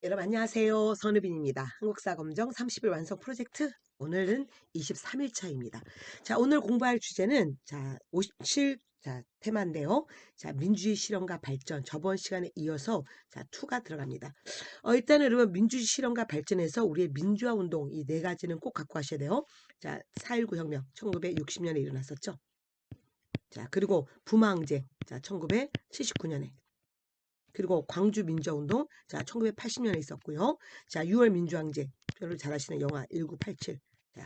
여러분 안녕하세요. 선우빈입니다. 한국사 검정 30일 완성 프로젝트 오늘은 23일 차입니다. 자, 오늘 공부할 주제는 57 테마인데요. 자, 민주주의 실현과 발전 저번 시간에 이어서 2가 들어갑니다. 일단은 여러분 민주주의 실현과 발전에서 우리의 민주화 운동 이 네 가지는 꼭 갖고 가셔야 돼요. 자, 4.19 혁명 1960년에 일어났었죠. 자, 그리고 부마항쟁 1979년에 그리고 광주 민주화운동 1980년에 있었고요. 자, 6월 민주항쟁 별로 잘 아시는 영화 1987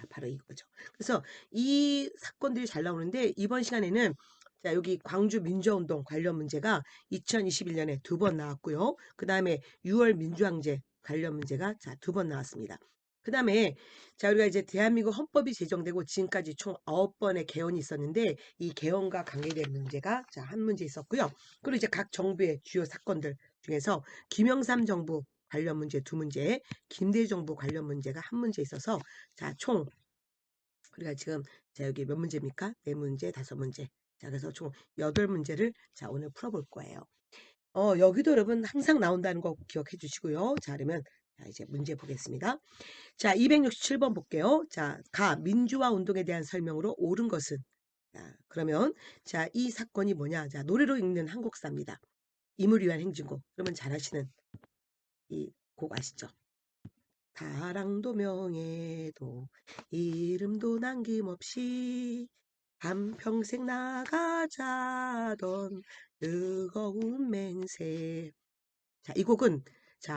바로 이거죠. 그래서 이 사건들이 잘 나오는데 이번 시간에는 여기 광주 민주화운동 관련 문제가 2021년에 2번 나왔고요. 그 다음에 6월 민주항쟁 관련 문제가 2번 나왔습니다. 그 다음에 우리가 이제 대한민국 헌법이 제정되고 지금까지 총 9번의 개헌이 있었는데 이 개헌과 관계된 문제가 한 문제 있었고요. 그리고 이제 각 정부의 주요 사건들 중에서 김영삼 정부 관련 문제 2문제, 김대중 정부 관련 문제가 1문제 있어서 총 우리가 지금 여기 몇 문제입니까? 4문제, 5문제. 그래서 총 8문제를 오늘 풀어볼 거예요. 여기도 여러분 항상 나온다는 거 기억해 주시고요. 그러면 이제 문제 보겠습니다. 267번 볼게요. 민주화 운동에 대한 설명으로 옳은 것은 그러면 이 사건이 뭐냐? 노래로 읽는 한국사입니다. 임을 위한 행진곡. 그러면 잘 아시는 이 곡 아시죠? 사랑도 명예도 이름도 남김없이 한평생 나가자던 뜨거운 맹세. 이 곡은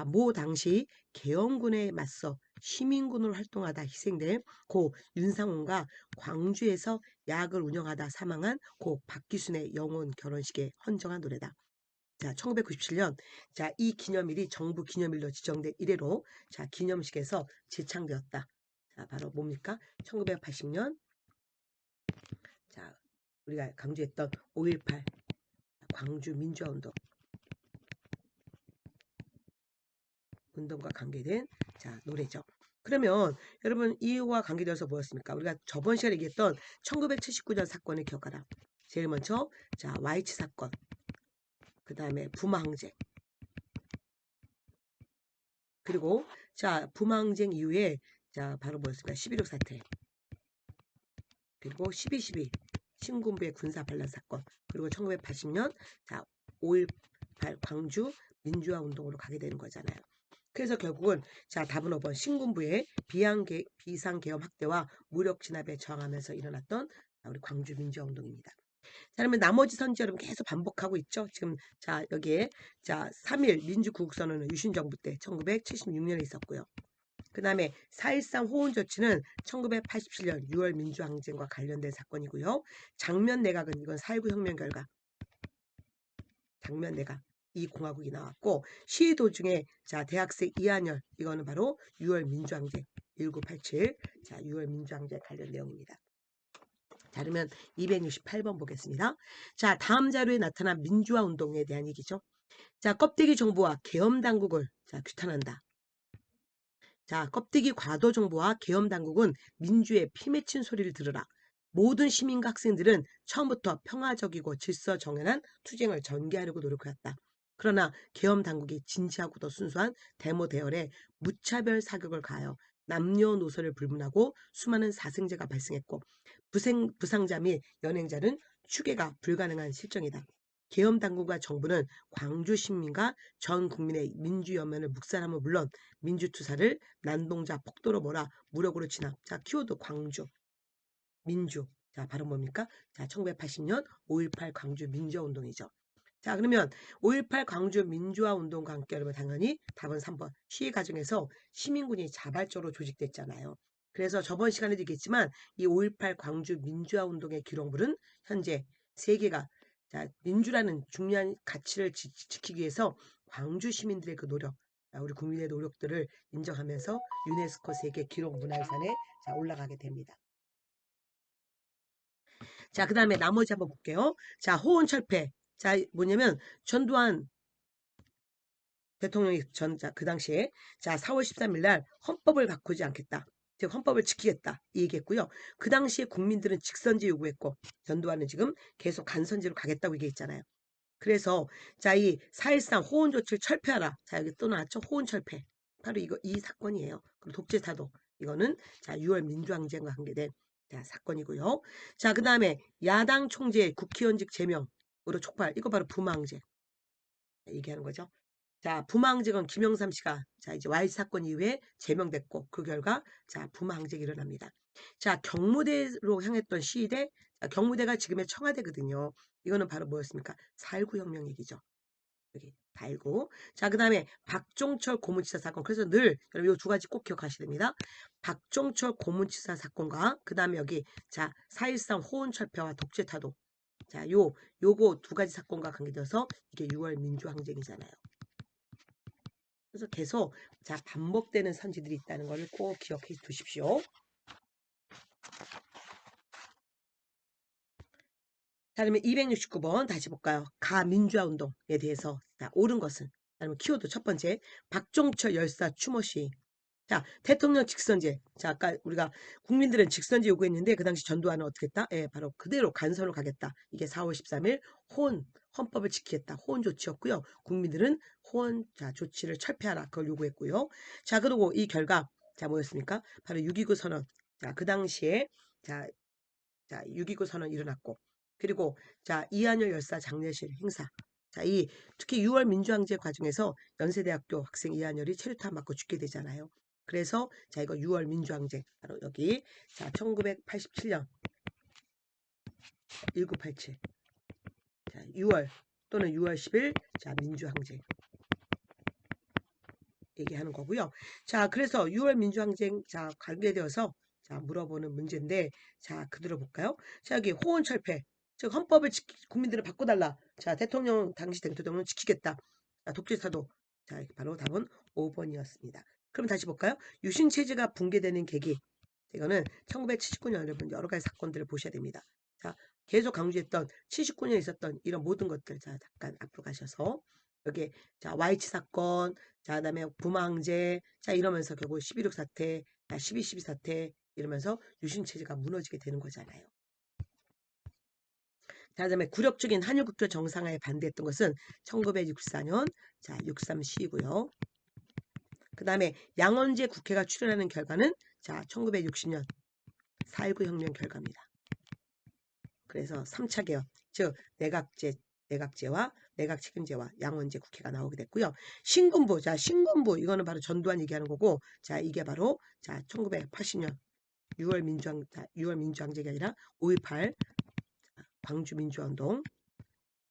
모 당시 계엄군에 맞서 시민군으로 활동하다 희생된 고 윤상홍과 광주에서 약을 운영하다 사망한 고 박기순의 영혼 결혼식에 헌정한 노래다. 1997년 이 기념일이 정부 기념일로 지정된 이래로 기념식에서 제창되었다. 바로 뭡니까? 1980년 우리가 강조했던 5.18 광주 민주화 운동과 관계된 노래죠. 그러면 여러분 이와 관계되어서 뭐였습니까? 우리가 저번 시간에 얘기했던 1979년 사건을 기억하라. 제일 먼저 YH 사건, 그 다음에 부마항쟁, 그리고 부마항쟁 이후에 바로 뭐였습니까? 11.6 사태, 그리고 12.12 신군부의 군사 반란 사건, 그리고 1980년 5.18 광주 민주화 운동으로 가게 되는 거잖아요. 그래서 결국은 답은 5번 신군부의 비상계엄 확대와 무력 진압에 저항하면서 일어났던 우리 광주 민주화 운동입니다. 그러면 나머지 선지 여러분 계속 반복하고 있죠. 지금 여기에 3.1 민주구국선언은 유신정부 때 1976년에 있었고요. 그 다음에 4.13 호원조치는 1987년 6월 민주항쟁과 관련된 사건이고요. 장면 내각은 이건 4.19 혁명 결과 장면 내각 이 공화국이 나왔고 시위 도중에 대학생 이한열 이거는 바로 6월 민주항쟁 1987 6월 민주항쟁 관련 내용입니다. 그러면 268번 보겠습니다. 다음 자료에 나타난 민주화 운동에 대한 얘기죠. 껍데기 정부와 계엄 당국을 규탄한다. 껍데기 과도 정부와 계엄 당국은 민주의 피 맺힌 소리를 들으라. 모든 시민과 학생들은 처음부터 평화적이고 질서 정연한 투쟁을 전개하려고 노력했다. 그러나 계엄 당국이 진지하고도 순수한 데모 대열에 무차별 사격을 가하여 남녀노소를 불문하고 수많은 사생자가 발생했고 부상자 및 연행자는 추계가 불가능한 실정이다. 계엄 당국과 정부는 광주 시민과 전 국민의 민주연맹을 묵살함은 물론 민주투사를 난동자 폭도로 몰아 무력으로 진압. 키워드 광주 민주. 바로 뭡니까? 1980년 5.18 광주 민주화운동이죠. 그러면 5.18 광주 민주화 운동과 함께 여러분 당연히 답은 3번 시위 과정에서 시민군이 자발적으로 조직됐잖아요. 그래서 저번 시간에도 얘기했지만 이 5.18 광주 민주화 운동의 기록물은 현재 세계가 민주라는 중요한 가치를 지키기 위해서 광주 시민들의 그 노력, 우리 국민의 노력들을 인정하면서 유네스코 세계 기록 문화유산에 올라가게 됩니다. 그 다음에 나머지 한번 볼게요. 호원철폐. 뭐냐면 전두환 대통령이 그 당시에 4월 13일 날 헌법을 바꾸지 않겠다. 즉 헌법을 지키겠다 이 얘기했고요. 그 당시에 국민들은 직선제 요구했고 전두환은 지금 계속 간선제로 가겠다고 얘기했잖아요. 그래서 이 4.13 호원 조치를 철폐하라. 여기 또 나왔죠. 호원 철폐. 바로 이 사건이에요. 그리고 독재사도 이거는 자 6월 민주항쟁과 관계된 자, 사건이고요. 자, 그 다음에 야당 총재 국회의원직 제명으로 촉발. 이거 바로 부마항쟁 얘기하는 거죠. 자, 부마항쟁은 김영삼 씨가 자 이제 Y 사건 이후에 제명됐고 그 결과 자 부마항쟁이 일어납니다. 자, 경무대로 향했던 시위대, 자, 경무대가 지금의 청와대거든요. 이거는 바로 뭐였습니까? 4.19 혁명 얘기죠. 여기 달고. 자, 그 다음에 박종철 고문치사 사건. 그래서 늘 여러분 이 두 가지 꼭 기억하셔야 됩니다. 박종철 고문치사 사건과 그 다음에 여기 자 4.13 호원철폐와 독재타도. 자, 요거 두 가지 사건과 관계돼서 이게 6월 민주항쟁이잖아요. 그래서 계속 자 반복되는 선지들이 있다는 것을 꼭 기억해 두십시오. 자, 그러면 269번 다시 볼까요? 가민주화 운동에 대해서 자, 옳은 것은 아니면 키워드 첫 번째 박종철 열사 추모 시위. 자, 대통령 직선제. 자, 아까 우리가 국민들은 직선제 요구했는데 그 당시 전두환은 어떻게 했다? 예, 바로 그대로 간선으로 가겠다. 이게 4월 13일 헌법을 지키겠다. 호원 조치였고요. 국민들은 호원 자, 조치를 철폐하라. 그걸 요구했고요. 자, 그리고 이 결과 자, 뭐였습니까? 바로 6.29 선언. 자, 그 당시에 자, 6.29 선언이 일어났고 그리고 자, 이한열 열사 장례실 행사. 자, 이 특히 6월 민주항쟁 과정에서 연세대학교 학생 이한열이 체류탄 맞고 죽게 되잖아요. 그래서 자 이거 6월 민주항쟁 바로 여기 자 1987년 1987 자 6월 또는 6월 10일 자 민주항쟁 얘기하는 거고요. 자 그래서 6월 민주항쟁 자 관계되어서 자 물어보는 문제인데 자 그대로 볼까요? 자 여기 호원철폐 즉 헌법을 국민들을 바꿔달라. 자 대통령 당시 대통령은 지키겠다. 자, 독재사도 자 바로 답은 5번이었습니다. 그럼 다시 볼까요? 유신 체제가 붕괴되는 계기 이거는 1979년 여러분 여러 가지 사건들을 보셔야 됩니다. 자, 계속 강조했던 79년에 있었던 이런 모든 것들 자 잠깐 앞으로 가셔서 여기 자 와이치 사건 자 그다음에 부마항제 자 이러면서 결국 11.6 사태 자 12.12 사태 이러면서 유신 체제가 무너지게 되는 거잖아요. 자 그다음에 굴욕적인 한일 국교 정상화에 반대했던 것은 1964년 자 6.3 시위고요. 그 다음에 양원제 국회가 출연하는 결과는 자 1960년 4.19 혁명 결과입니다. 그래서 3차 개헌, 즉 내각제와 내각 책임제와 양원제 국회가 나오게 됐고요. 신군부, 자 신군부 이거는 바로 전두환 얘기하는 거고, 자 이게 바로 자 1980년 6월 민주항쟁이 아니라 5.18 광주 민주화운동.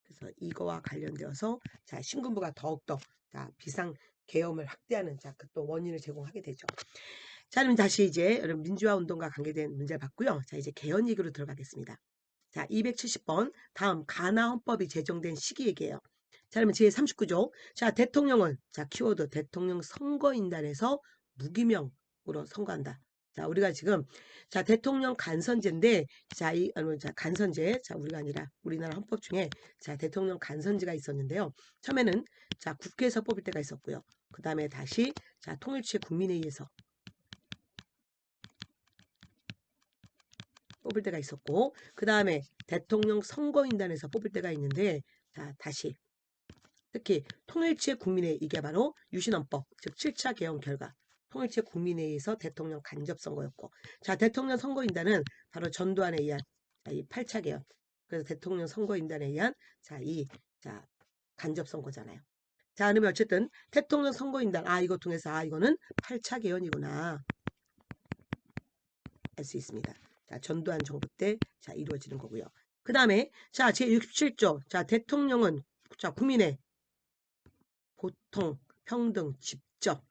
그래서 이거와 관련되어서 자 신군부가 더욱더 자 비상 계엄을 확대하는 자 그 또 원인을 제공하게 되죠. 자 그럼 다시 이제 여러분 민주화 운동과 관계된 문제를 봤고요. 자 이제 개헌 얘기로 들어가겠습니다. 자 270번 다음 가나 헌법이 제정된 시기 얘기예요. 자 그러면 제39조 자 대통령은 자 키워드 대통령 선거인단에서 무기명으로 선거한다. 자 우리가 지금 자 대통령 간선제인데 자이 자 간선제 자 우리가 아니라 우리나라 헌법 중에 자 대통령 간선제가 있었는데요. 처음에는 자 국회에서 뽑을 때가 있었고요. 그 다음에 다시 자 통일체 국민회의에서 뽑을 때가 있었고 그 다음에 대통령 선거인단에서 뽑을 때가 있는데 자 다시 특히 통일체 국민회의 이게 바로 유신헌법 즉 7차 개헌 결과 통일체 국민회의에서 대통령 간접선거였고 자 대통령 선거인단은 바로 전두환에 의한 이 8차 개헌 그래서 대통령 선거인단에 의한 자 간접선거잖아요. 자 그러면 어쨌든 대통령 선거인단 이거 통해서 이거는 8차 개헌이구나 알 수 있습니다. 자, 전두환 정부 때 자, 이루어지는 거고요. 그 다음에 자, 제67조. 자, 대통령은 자, 국민의 보통, 평등, 직접,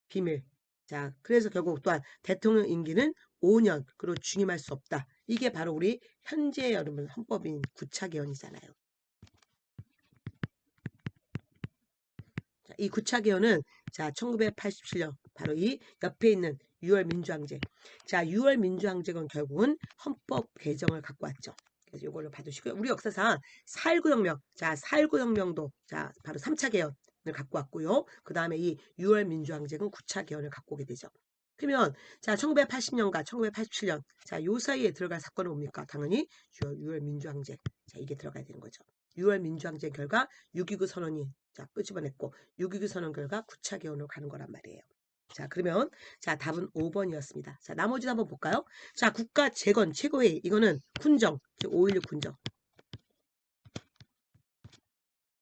비밀. 자, 그래서 결국 또한 대통령 임기는 5년, 그리고 중임할 수 없다. 이게 바로 우리 현재 여러분 헌법인 9차 개헌이잖아요. 자, 이 9차 개헌은 자, 1987년 바로 이 옆에 있는 6월 민주항쟁. 자, 6월 민주항쟁은 결국은 헌법 개정을 갖고 왔죠. 그래서 이걸로 봐두시고요. 우리 역사상 4.19 혁명, 자, 4.19 혁명도 자, 바로 3차 개헌을 갖고 왔고요. 그 다음에 이 6월 민주항쟁은 9차 개헌을 갖고 오게 되죠. 그러면 자, 1980년과 1987년 자, 요 사이에 들어갈 사건은 뭡니까? 당연히 6월 민주항쟁. 자, 이게 들어가야 되는 거죠. 6월 민주항쟁 결과 6.29 선언이 자 끄집어냈고 6.29 선언 결과 9차 개헌으로 가는 거란 말이에요. 자, 그러면 자, 답은 5번이었습니다. 자, 나머지도 한번 볼까요? 자, 국가 재건 최고회의 이거는 군정, 5.16 군정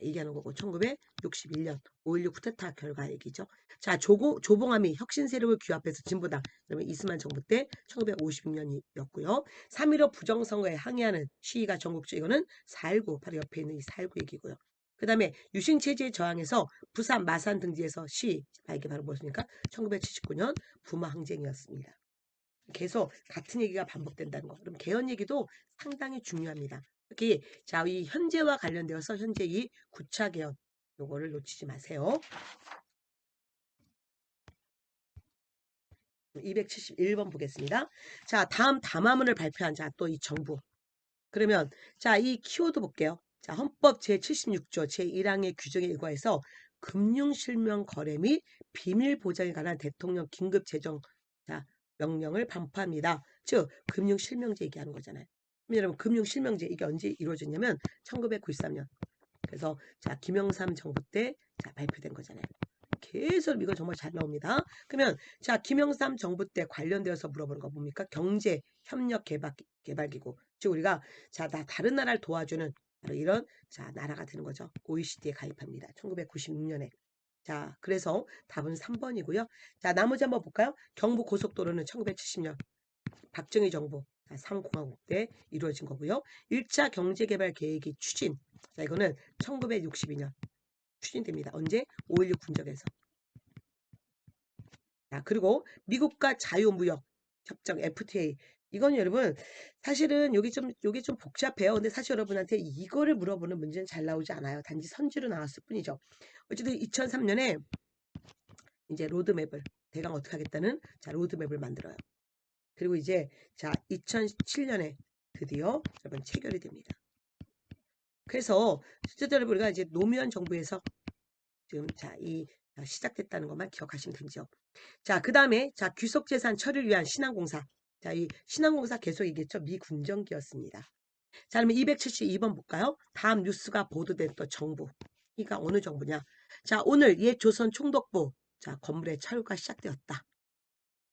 얘기하는 거고 1961년 5.16 쿠데타 결과 얘기죠. 자, 조봉암이 혁신 세력을 규합해서 진보당 그러면 이스만 정부 때 1956년이었고요. 3.15 부정선거에 항의하는 시위가 전국적 이거는 4.19 바로 옆에 있는 이 4.19 얘기고요. 그 다음에 유신체제에 저항해서 부산 마산 등지에서 시위 이게 바로 무엇입니까? 1979년 부마항쟁이었습니다. 계속 같은 얘기가 반복된다는 거. 그럼 개헌 얘기도 상당히 중요합니다. 특히 자, 이 현재와 관련되어서 현재 이 9차 개헌 요거를 놓치지 마세요. 271번 보겠습니다. 자, 다음 담화문을 발표한 자 또 이 정부. 그러면 자, 이 키워드 볼게요. 자, 헌법 제76조 제1항의 규정에 일과해서 금융실명 거래 및 비밀 보장에 관한 대통령 긴급 재정 자, 명령을 반포합니다. 즉 금융실명제 얘기하는 거잖아요. 여러분 금융실명제 이게 언제 이루어졌냐면 1993년. 그래서 자, 김영삼 정부 때 자, 발표된 거잖아요. 계속 이거 정말 잘 나옵니다. 그러면 자, 김영삼 정부 때 관련되어서 물어보는 거 뭡니까? 경제 협력 개발기구. 즉 우리가 자, 다른 나라를 도와주는 바로 이런 자, 나라가 되는 거죠. OECD에 가입합니다. 1996년에. 자, 그래서 답은 3번이고요. 자, 나머지 한번 볼까요? 경부고속도로는 1970년 박정희 정부 3공화국 때 이루어진 거고요. 1차 경제개발 계획이 추진. 자, 이거는 1962년 추진됩니다. 언제? 5.16 군정에서. 자, 그리고 미국과 자유무역 협정 FTA. 이건 여러분 사실은 요게 좀 복잡해요. 근데 사실 여러분한테 이거를 물어보는 문제는 잘 나오지 않아요. 단지 선지로 나왔을 뿐이죠. 어쨌든 2003년에 이제 로드맵을 대강 어떻게 하겠다는 자, 로드맵을 만들어요. 그리고 이제 자, 2007년에 드디어 여러분 체결이 됩니다. 그래서 실제 여러분 우리가 이제 노무현 정부에서 지금 자, 이 시작됐다는 것만 기억하시면 되죠. 자, 그 다음에 자, 귀속재산 처리를 위한 신한공사. 자, 이 신한공사 계속 얘기했죠. 미 군정기였습니다. 자, 그러면 272번 볼까요? 다음 뉴스가 보도된 또 정부. 이가 어느 정부냐? 자, 오늘 옛 조선 총독부 자, 건물의 철거가 시작되었다.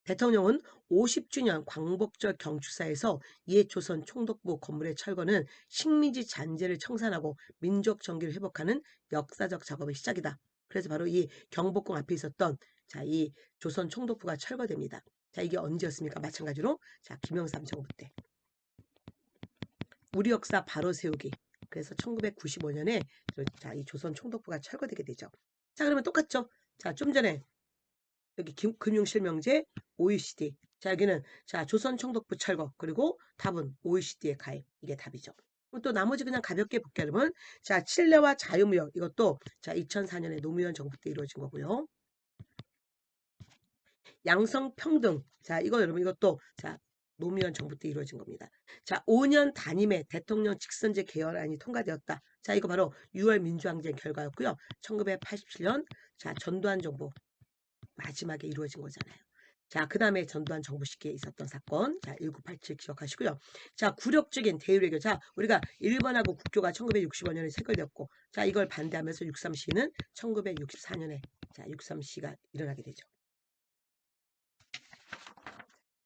대통령은 50주년 광복절 경축사에서 옛 조선 총독부 건물의 철거는 식민지 잔재를 청산하고 민족 정기를 회복하는 역사적 작업의 시작이다. 그래서 바로 이 경복궁 앞에 있었던 자, 이 조선 총독부가 철거됩니다. 자, 이게 언제였습니까? 마찬가지로 자, 김영삼 정부 때. 우리 역사 바로 세우기. 그래서 1995년에 자, 이 조선 총독부가 철거되게 되죠. 자, 그러면 똑같죠? 자, 좀 전에 여기 금융실명제 OECD. 자, 여기는 자, 조선 총독부 철거. 그리고 답은 OECD에 가입. 이게 답이죠. 또 나머지 그냥 가볍게 볼게요, 여러분. 자, 칠레와 자유무역. 이것도 자, 2004년에 노무현 정부 때 이루어진 거고요. 양성평등. 자, 이거 여러분 이것도 자, 노무현 정부 때 이루어진 겁니다. 자, 5년 단임의 대통령 직선제 개헌안이 통과되었다. 자, 이거 바로 6월 민주항쟁 결과였고요. 1987년 자, 전두환 정부 마지막에 이루어진 거잖아요. 자, 그 다음에 전두환 정부 시기에 있었던 사건. 자, 1987 기억하시고요. 자, 굴욕적인 대유외교. 자, 우리가 일본하고 국교가 1965년에 체결되었고, 자, 이걸 반대하면서 63 시위는 1964년에 자, 63 시위가 일어나게 되죠.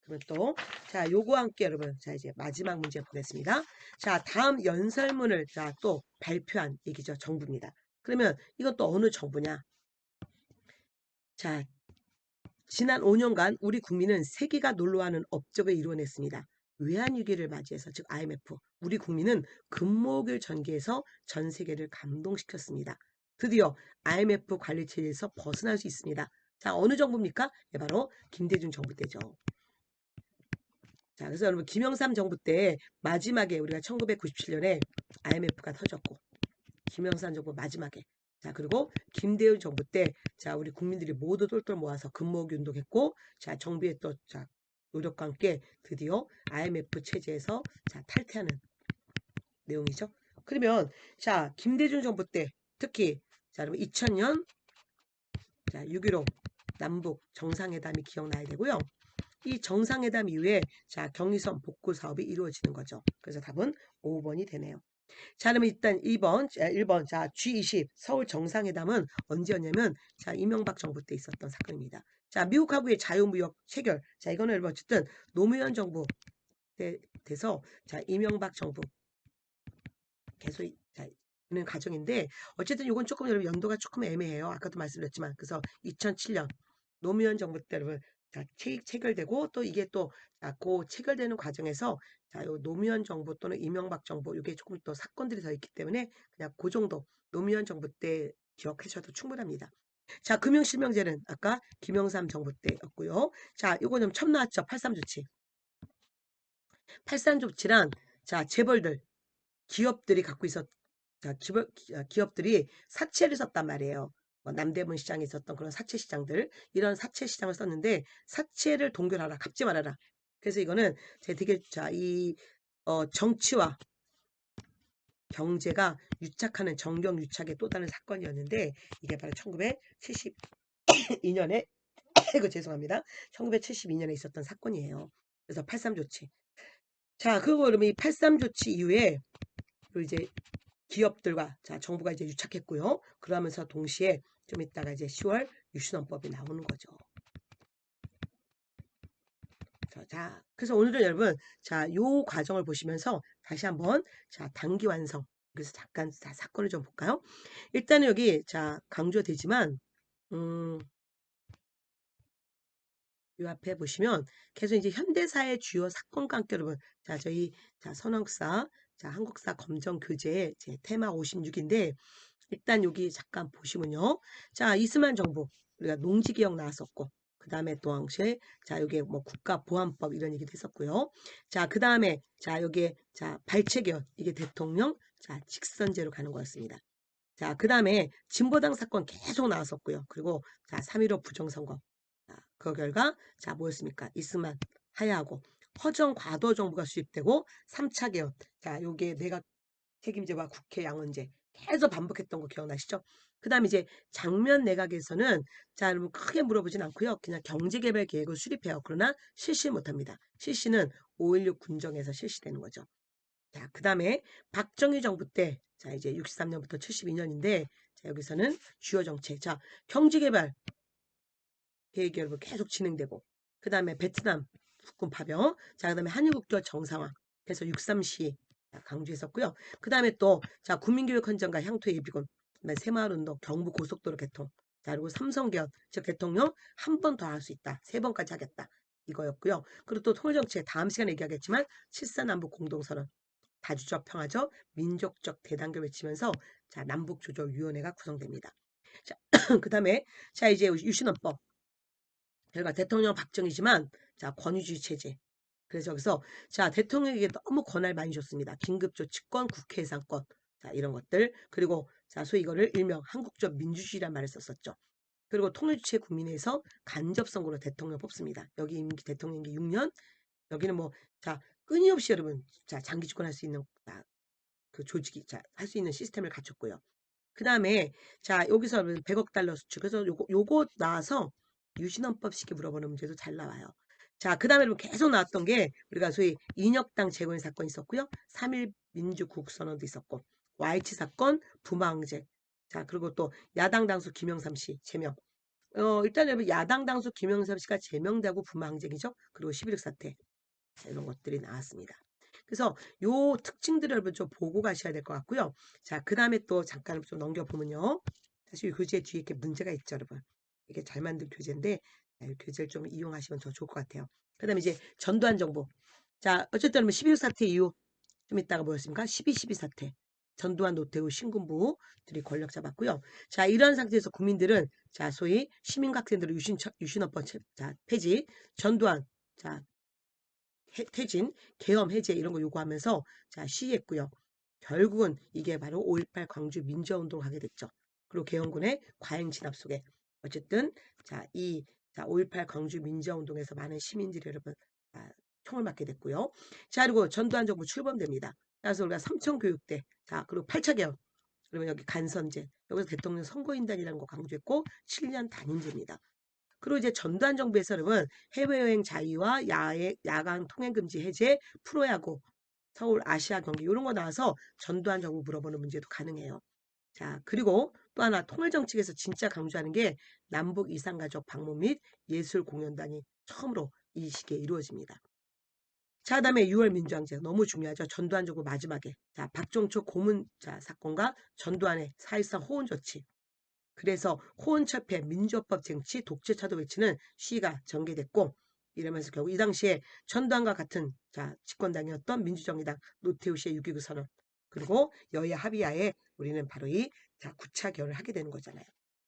그러면 또, 자, 요거와 함께 여러분, 자, 이제 마지막 문제 보겠습니다. 자, 다음 연설문을 자, 또 발표한 얘기죠. 정부입니다. 그러면 이것도 어느 정부냐? 자, 지난 5년간 우리 국민은 세계가 놀라워하는 업적을 이루어냈습니다. 외환위기를 맞이해서 즉 IMF 우리 국민은 금목을 전개해서 전 세계를 감동시켰습니다. 드디어 IMF 관리체제에서 벗어날 수 있습니다. 자, 어느 정부입니까? 네, 바로 김대중 정부 때죠. 자, 그래서 여러분 김영삼 정부 때 마지막에 우리가 1997년에 IMF가 터졌고 김영삼 정부 마지막에 자, 그리고 김대중 정부 때 자, 우리 국민들이 모두 똘똘 모아서 금모으기 운동했고 자, 정부의 또 자, 노력과 함께 드디어 IMF 체제에서 자, 탈퇴하는 내용이죠. 그러면 자, 김대중 정부 때 특히 자, 여러분 2000년 자, 6.15 남북 정상회담이 기억나야 되고요. 이 정상회담 이후에 자, 경의선 복구 사업이 이루어지는 거죠. 그래서 답은 5번이 되네요. 자, 그러면 일단 1번. 자, G20 서울 정상회담은 언제였냐면, 자, 이명박 정부 때 있었던 사건입니다. 자, 미국하고의 자유무역 체결. 자, 이거는 여러분 어쨌든 노무현 정부 때 돼서, 자, 이명박 정부 계속 자, 있는 과정인데, 어쨌든 이건 조금 여러분 연도가 조금 애매해요. 아까도 말씀드렸지만, 그래서 2007년 노무현 정부 때 여러분 자, 체결되고 또 이게 또 자, 그 체결되는 과정에서 자, 요 노무현 정부 또는 이명박 정부 이게 조금 또 사건들이 더 있기 때문에 그냥 그 정도 노무현 정부 때 기억하셔도 충분합니다. 자, 금융실명제는 아까 김영삼 정부 때였고요. 자, 요거는 처음 나왔죠. 83 조치. 83 조치란 자, 재벌들 기업들이 갖고 있었 자, 기업들이 사채를 썼단 말이에요. 뭐 남대문 시장에 있었던 그런 사채 시장들, 이런 사채 시장을 썼는데 사채를 동결하라, 갚지 말아라. 그래서 이거는 제 되게 자, 정치와 경제가 유착하는 정경유착의 또 다른 사건이었는데 이게 바로 1972년에 이거 죄송합니다. 1972년에 있었던 사건이에요. 그래서 83 조치. 자, 그러면 이 83 조치 이후에 또 이제 기업들과 자 정부가 이제 유착했고요. 그러면서 동시에 좀 이따가 이제 10월 유신헌법이 나오는 거죠. 자, 그래서 오늘은 여러분 요 과정을 보시면서 다시 한번 자 단기 완성. 그래서 잠깐 사건을 좀 볼까요? 일단은 여기 자 강조되지만 요 앞에 보시면 계속 이제 현대사의 주요 사건과 함께 여러분 자 저희 자 선왕사 자 한국사 검정 교재 제 테마 56인데 일단 여기 잠깐 보시면요. 자, 이스만 정부 우리가 농지개혁 나왔었고 그 다음에 또 당시에 자 여기 뭐 국가보안법 이런 얘기도 했었고요. 자, 그 다음에 자 여기에 자 발췌개혁 이게 대통령 자 직선제로 가는 거였습니다. 자, 그 다음에 진보당 사건 계속 나왔었고요. 그리고 자 3.15 부정선거 자, 그 결과 자 뭐였습니까? 이스만 하야하고 허정 과도 정부가 수립되고 3차 개헌 자 요게 내각 책임제와 국회 양원제 계속 반복했던 거 기억나시죠? 그 다음에 이제 장면 내각에서는 자 여러분 크게 물어보진 않고요. 그냥 경제개발 계획을 수립해요. 그러나 실시 못합니다. 실시는 5.16 군정에서 실시되는 거죠. 자, 그 다음에 박정희 정부 때 자 이제 63년부터 72년인데 자 여기서는 주요 정책 자 경제개발 계획이 여러분 계속 진행되고 그 다음에 베트남 국군 파병 자 그다음에 한일국교 정상화 그래서 6.3시 강조했었고요. 그 다음에 또 자 국민교육 헌정과 향토 예비군 그다음에 새마을운동 경부 고속도로 개통 자 그리고 삼성개헌 즉 대통령 한 번 더 할 수 있다 3번까지 하겠다 이거였고요. 그리고 또 통일정책 다음 시간에 얘기하겠지만 7.4남북 공동선언 다주적 평화적 민족적 대단결 외치면서 자 남북조절위원회가 구성됩니다. 자 그 다음에 자 이제 유신헌법 결과 대통령 박정희지만 자 권위주의 체제 그래서 여기서 자 대통령에게 너무 권한을 많이 줬습니다. 긴급조치권, 국회의장권 자 이런 것들 그리고 자 소위 이거를 일명 한국적 민주주의란 말을 썼었죠. 그리고 통일주체 국민회에서 간접선거로 대통령 뽑습니다. 여기 임기 대통령 임기 6년 여기는 뭐 자 끊임없이 여러분 자 장기 집권할 수 있는 그 조직이 자 할 수 있는 시스템을 갖췄고요. 그 다음에 자 여기서 100억 달러 수출 그래서 요거 나와서 유신헌법 시기 물어보는 문제도 잘 나와요. 자, 그 다음에 계속 나왔던 게 우리가 소위 인혁당 재건 사건이 있었고요. 3.1 민주국선언도 있었고 YH 사건, 부마항쟁 자 그리고 또 야당 당수 김영삼 씨 제명 일단 여러분 야당 당수 김영삼 씨가 제명되고 부마항쟁이죠. 그리고 11.6 사태 자, 이런 것들이 나왔습니다. 그래서 요 특징들을 여러분 좀 보고 가셔야 될 것 같고요. 자, 그 다음에 또 잠깐 좀 넘겨보면요. 사실 이 교재 뒤에 이렇게 문제가 있죠, 여러분. 이게 잘 만든 교재인데 이 교재를 좀 이용하시면 더 좋을 것 같아요. 그 다음에 이제 전두환 정부. 자, 어쨌든 11 사태 이후 좀 이따가 뭐였습니까? 12.12 사태. 전두환, 노태우, 신군부들이 권력 잡았고요. 자, 이런 상태에서 국민들은 자, 소위 시민과 학생들의 유신헌법 자, 폐지, 전두환, 자, 퇴진, 계엄 해제 이런 거 요구하면서 자 시위했고요. 결국은 이게 바로 5.18 광주 민주화운동을 하게 됐죠. 그리고 계엄군의 과잉 진압 속에 어쨌든 자 5.18 광주 민주화운동에서 많은 시민들이 여러분 총을 맞게 됐고요. 자 그리고 전두환 정부 출범됩니다. 그래서 우리가 삼청교육대 자 그리고 8차 계엄 그러면 여기 간선제 여기서 대통령 선거인단이라는 거 강조했고 7년 단임제입니다. 그리고 이제 전두환 정부에서는 해외여행 자유와 야간 통행 금지 해제, 프로야구 서울 아시아 경기 이런 거 나와서 전두환 정부 물어보는 문제도 가능해요. 자, 그리고 또 하나 통일정책에서 진짜 강조하는 게 남북 이산가족 방문 및 예술 공연단이 처음으로 이 시기에 이루어집니다. 자, 그다음에 6월 민주항쟁 너무 중요하죠. 전두환 정부 마지막에 자 박종초 고문 자 사건과 전두환의 사실상 호언 조치. 그래서 호언철폐, 민주화법 쟁취, 독재차도 외치는 시위가 전개됐고 이러면서 결국 이 당시에 전두환과 같은 자 집권당이었던 민주정의당 노태우 씨의 6.29 선언 그리고 여야 합의하에 우리는 바로 이 자 구차 결을 하게 되는 거잖아요.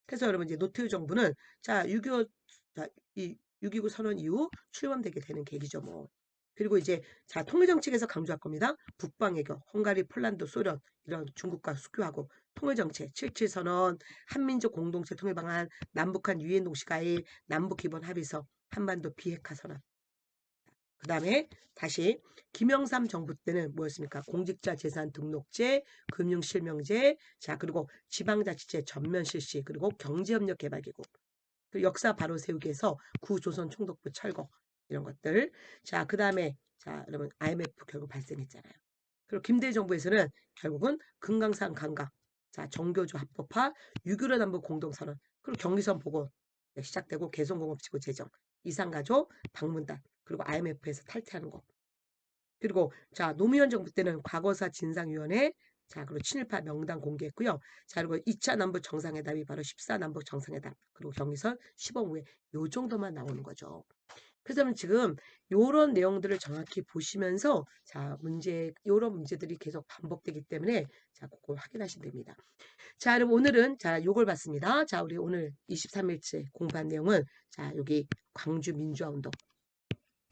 그래서 여러분 이제 노태우 정부는 자 6.25, 이 6.29 선언 이후 출범되게 되는 계기죠 뭐. 그리고 이제 자 통일정책에서 강조할 겁니다. 북방외교, 헝가리, 폴란드, 소련 이런 중국과 수교하고 통일정책, 7.7 선언, 한민족 공동체 통일 방안, 남북한 유엔 동시 가입, 남북 기본 합의서, 한반도 비핵화 선언. 그 다음에 다시 김영삼 정부 때는 뭐였습니까? 공직자 재산 등록제, 금융실명제, 자 그리고 지방자치제 전면 실시, 그리고 경제협력 개발기구, 그 역사 바로 세우기에서 구조선 총독부 철거 이런 것들. 자, 그 다음에 자 여러분 IMF 결국 발생했잖아요. 그리고 김대중 정부에서는 결국은 금강산 강강, 자 정교조 합법화, 6.15 남북 공동선언, 그리고 경의선 보고 시작되고 개성공업지구 제정, 이산가족 방문단, 그리고 IMF에서 탈퇴하는 거. 그리고 자 노무현 정부 때는 과거사 진상위원회 자 그리고 친일파 명단 공개했고요. 자 그리고 2차 남북 정상회담이 바로 14 남북 정상회담 그리고 경의선 시범 후에 요 정도만 나오는 거죠. 그래서 지금 요런 내용들을 정확히 보시면서 자 문제 요런 문제들이 계속 반복되기 때문에 자 그걸 확인하시면 됩니다. 자 그럼 오늘은 자 요걸 봤습니다. 자 우리 오늘 23일째 공부한 내용은 자 여기 광주 민주화운동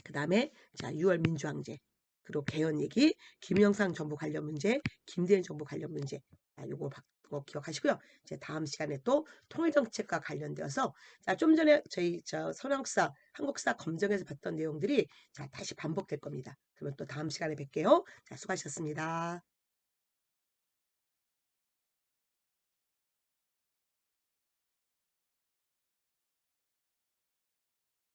그 다음에 자 6월 민주항쟁 그리고 개헌 얘기, 김영삼 정부 관련 문제, 김대중 정부 관련 문제 요거 기억하시고요. 이제 다음 시간에 또 통일정책과 관련되어서 자 좀 전에 저희 저 선형사 한국사 검정에서 봤던 내용들이 자 다시 반복될 겁니다. 그러면 또 다음 시간에 뵐게요. 자 수고하셨습니다.